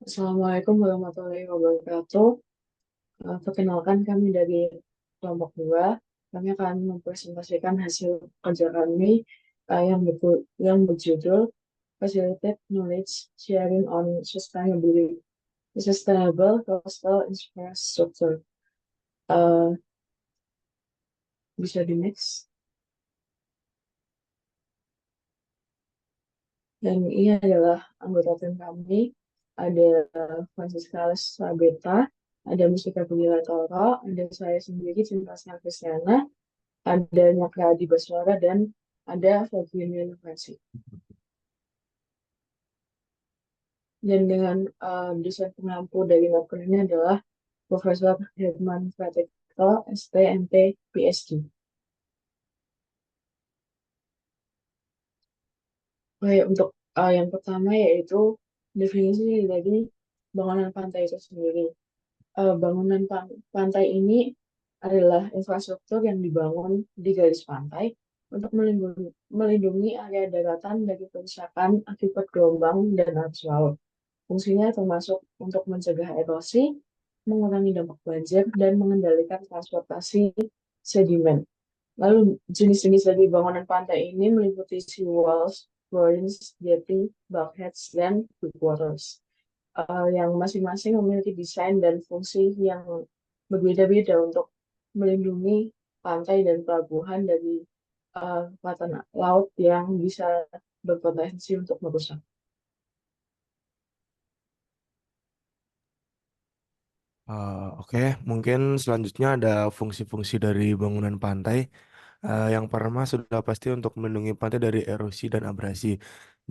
Assalamualaikum warahmatullahi wabarakatuh. Perkenalkan kami dari kelompok 2. Kami akan mempresentasikan hasil kerja kami yang berjudul Facilitate Knowledge Sharing on Sustainable Coastal Infrastructure. Uh, bisa di next. Dan ini adalah anggota tim kami. Ada Francisca Sabeta, ada Mustika Pugila Toro, ada saya sendiri, Cinta Kristiana, ada Nyakra Adi Baswara, dan ada Fabian Inovasi. Dan dengan dosen pengampu dari matkul ini adalah Profesor Herman Pratikto, STMT, PhD. Oke, untuk yang pertama yaitu definisi dari bangunan pantai itu sendiri. Bangunan pantai ini adalah infrastruktur yang dibangun di garis pantai untuk melindungi area daratan dari kerusakan akibat gelombang dan arus laut. Fungsinya termasuk untuk mencegah erosi, mengurangi dampak banjir, dan mengendalikan transportasi sedimen. Lalu jenis-jenis dari bangunan pantai ini meliputi seawalls, moorings, jetty, bulkheads, dan breakwaters. Yang masing-masing memiliki desain dan fungsi yang berbeda-beda untuk melindungi pantai dan pelabuhan dari kekuatan laut yang bisa berpotensi untuk merusak. Oke, mungkin selanjutnya ada fungsi-fungsi dari bangunan pantai. Yang pertama sudah pasti untuk melindungi pantai dari erosi dan abrasi.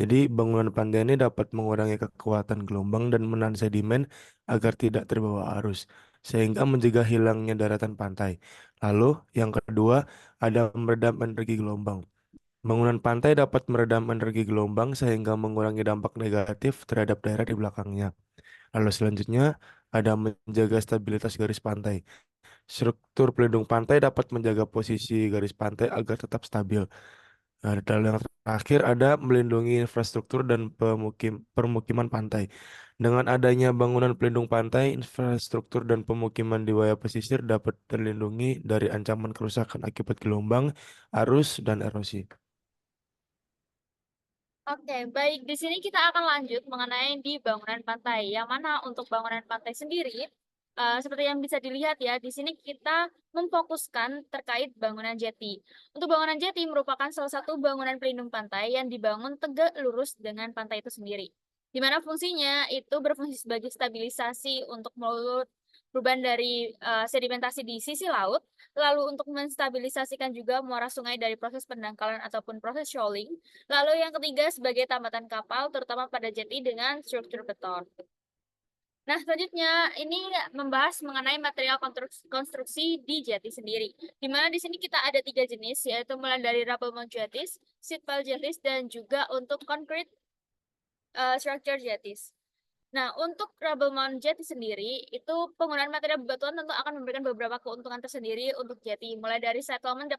Jadi bangunan pantai ini dapat mengurangi kekuatan gelombang dan menahan sedimen agar tidak terbawa arus, sehingga mencegah hilangnya daratan pantai. Lalu yang kedua ada meredam energi gelombang. Bangunan pantai dapat meredam energi gelombang sehingga mengurangi dampak negatif terhadap daerah di belakangnya. Lalu selanjutnya ada menjaga stabilitas garis pantai. Struktur pelindung pantai dapat menjaga posisi garis pantai agar tetap stabil. Dan yang terakhir ada melindungi infrastruktur dan permukiman pantai. Dengan adanya bangunan pelindung pantai, infrastruktur dan pemukiman di wilayah pesisir dapat terlindungi dari ancaman kerusakan akibat gelombang, arus, dan erosi. Oke, baik. Di sini kita akan lanjut mengenai di bangunan pantai. Yang mana untuk bangunan pantai sendiri, seperti yang bisa dilihat ya, di sini kita memfokuskan terkait bangunan jeti. Untuk bangunan jeti merupakan salah satu bangunan pelindung pantai yang dibangun tegak lurus dengan pantai itu sendiri. Di mana fungsinya itu berfungsi sebagai stabilisasi untuk mulut perubahan dari sedimentasi di sisi laut, lalu untuk menstabilisasikan juga muara sungai dari proses pendangkalan ataupun proses shoaling. Lalu yang ketiga sebagai tambatan kapal, terutama pada jeti dengan struktur beton. Nah, selanjutnya ini membahas mengenai material konstruksi di jeti sendiri. Di mana di sini kita ada 3 jenis, yaitu mulai dari rubble mount jetties, sheet pile jetties, dan juga untuk concrete structure jetties. Nah, untuk rubble mount jetty sendiri, itu penggunaan material bebatuan tentu akan memberikan beberapa keuntungan tersendiri untuk jetty. Mulai dari settlement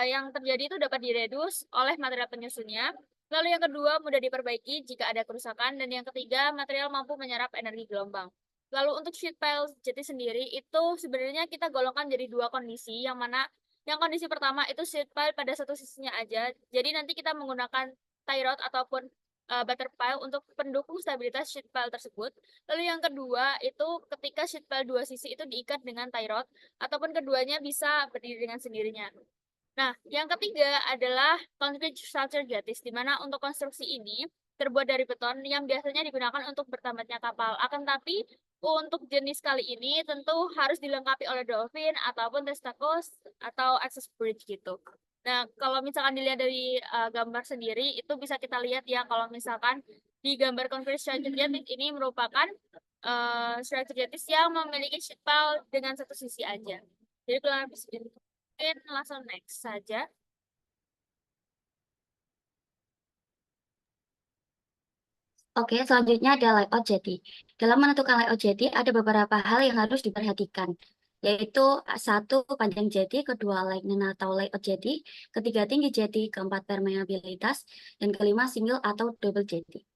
yang terjadi itu dapat diredus oleh material penyusunnya. Lalu yang kedua, mudah diperbaiki jika ada kerusakan. Dan yang ketiga, material mampu menyerap energi gelombang. Lalu untuk sheet pile jetty sendiri, itu sebenarnya kita golongkan jadi 2 kondisi, yang mana yang kondisi pertama itu sheet pile pada satu sisinya aja. Jadi nanti kita menggunakan tie rod ataupun butterpile untuk pendukung stabilitas sheet pile tersebut. Lalu yang kedua itu ketika sheet pile 2 sisi itu diikat dengan tie rod ataupun keduanya bisa berdiri dengan sendirinya. Nah, yang ketiga adalah concrete structure jetties, di mana untuk konstruksi ini terbuat dari beton yang biasanya digunakan untuk bertambatnya kapal. Akan tapi untuk jenis kali ini tentu harus dilengkapi oleh dolphin ataupun testakos atau access bridge gitu. Nah, kalau misalkan dilihat dari gambar sendiri, itu bisa kita lihat ya kalau misalkan di gambar concrete structure jetties ini merupakan structure jetties yang memiliki sheet pile dengan satu sisi aja. Jadi kalau mungkin langsung next saja. Oke, selanjutnya ada layout jeti. Dalam menentukan layout jeti, ada beberapa hal yang harus diperhatikan, yaitu satu, panjang jeti, kedua, lightning atau layout jeti, ketiga, tinggi jeti, keempat, permeabilitas, dan kelima, single atau double jeti.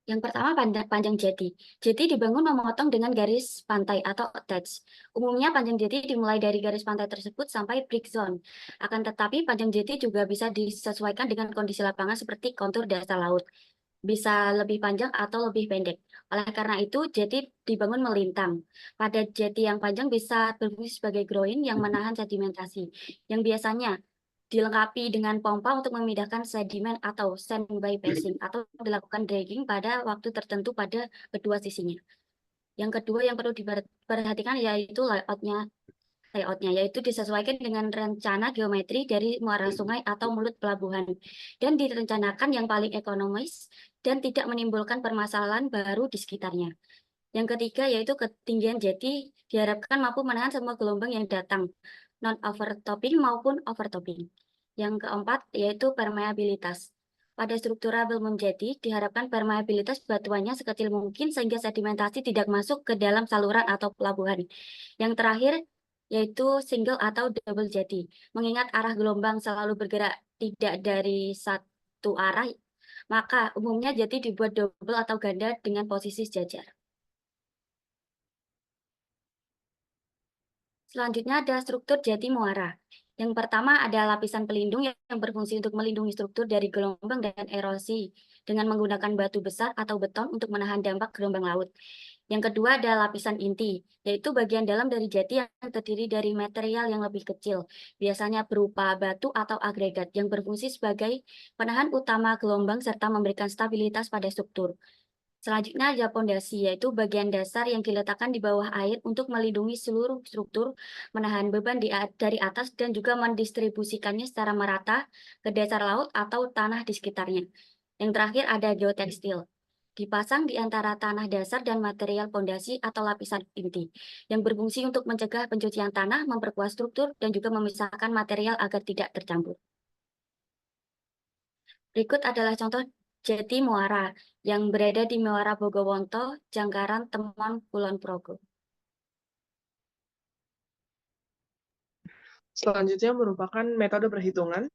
Yang pertama panjang jeti. Jeti dibangun memotong dengan garis pantai atau attach. Umumnya panjang jeti dimulai dari garis pantai tersebut sampai break zone. Akan tetapi panjang jeti juga bisa disesuaikan dengan kondisi lapangan seperti kontur dasar laut. Bisa lebih panjang atau lebih pendek. Oleh karena itu, jeti dibangun melintang. Pada jeti yang panjang bisa berfungsi sebagai groin yang menahan sedimentasi, yang biasanya dilengkapi dengan pompa untuk memindahkan sedimen atau sand bypassing atau dilakukan dragging pada waktu tertentu pada kedua sisinya. Yang kedua yang perlu diperhatikan yaitu layoutnya, yaitu disesuaikan dengan rencana geometri dari muara sungai atau mulut pelabuhan, dan direncanakan yang paling ekonomis dan tidak menimbulkan permasalahan baru di sekitarnya. Yang ketiga yaitu ketinggian jeti diharapkan mampu menahan semua gelombang yang datang, non-overtopping maupun overtopping. Yang keempat yaitu permeabilitas. Pada strukturable boom jeti diharapkan permeabilitas batuannya sekecil mungkin sehingga sedimentasi tidak masuk ke dalam saluran atau pelabuhan. Yang terakhir yaitu single atau double jeti. Mengingat arah gelombang selalu bergerak tidak dari satu arah, maka umumnya jeti dibuat double atau ganda dengan posisi sejajar. Selanjutnya ada struktur jati muara. Yang pertama ada lapisan pelindung yang berfungsi untuk melindungi struktur dari gelombang dan erosi dengan menggunakan batu besar atau beton untuk menahan dampak gelombang laut. Yang kedua ada lapisan inti, yaitu bagian dalam dari jati yang terdiri dari material yang lebih kecil, biasanya berupa batu atau agregat yang berfungsi sebagai penahan utama gelombang serta memberikan stabilitas pada struktur. Selanjutnya ada pondasi, yaitu bagian dasar yang diletakkan di bawah air untuk melindungi seluruh struktur, menahan beban dari atas, dan juga mendistribusikannya secara merata ke dasar laut atau tanah di sekitarnya. Yang terakhir ada geotekstil, dipasang di antara tanah dasar dan material pondasi atau lapisan inti, yang berfungsi untuk mencegah pencucian tanah, memperkuat struktur, dan juga memisahkan material agar tidak tercampur. Berikut adalah contoh jati muara yang berada di Muara Bogowonto, Jangkaran, Temon, Kulon Progo. Selanjutnya merupakan metode perhitungan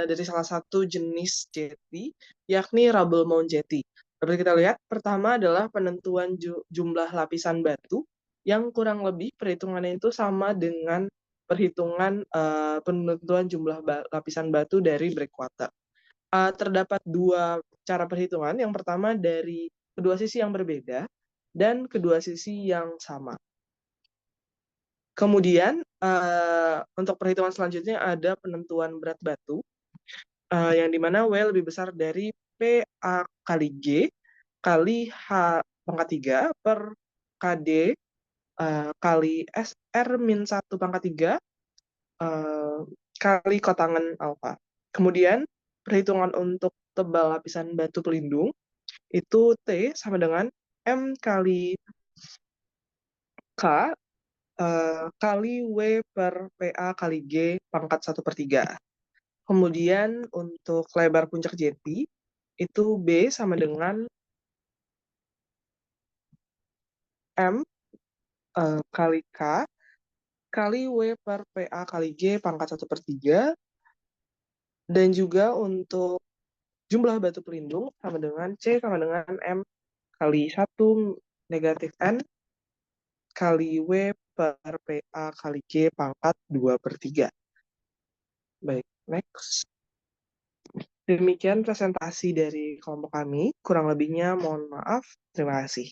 dari salah satu jenis jeti, yakni rubble mount jeti. Dapat kita lihat, pertama adalah penentuan jumlah lapisan batu, yang kurang lebih perhitungannya itu sama dengan perhitungan penentuan jumlah lapisan batu dari breakwater. Terdapat dua cara perhitungan, yang pertama dari kedua sisi yang berbeda, dan kedua sisi yang sama. Kemudian untuk perhitungan selanjutnya ada penentuan berat batu, yang dimana W lebih besar dari PA kali G kali H pangkat 3 per KD kali SR min 1 pangkat 3 kali kotangan alfa. Kemudian perhitungan untuk tebal lapisan batu pelindung itu T sama dengan M kali K kali W per PA kali G pangkat 1/3. Kemudian untuk lebar puncak jeti, itu B sama dengan M kali K kali W per PA kali G pangkat 1/3. Dan juga untuk jumlah batu pelindung sama dengan C sama dengan M kali 1 negatif N kali W per PA kali G pangkat 2/3. Baik, next. Demikian presentasi dari kelompok kami. Kurang lebihnya mohon maaf. Terima kasih.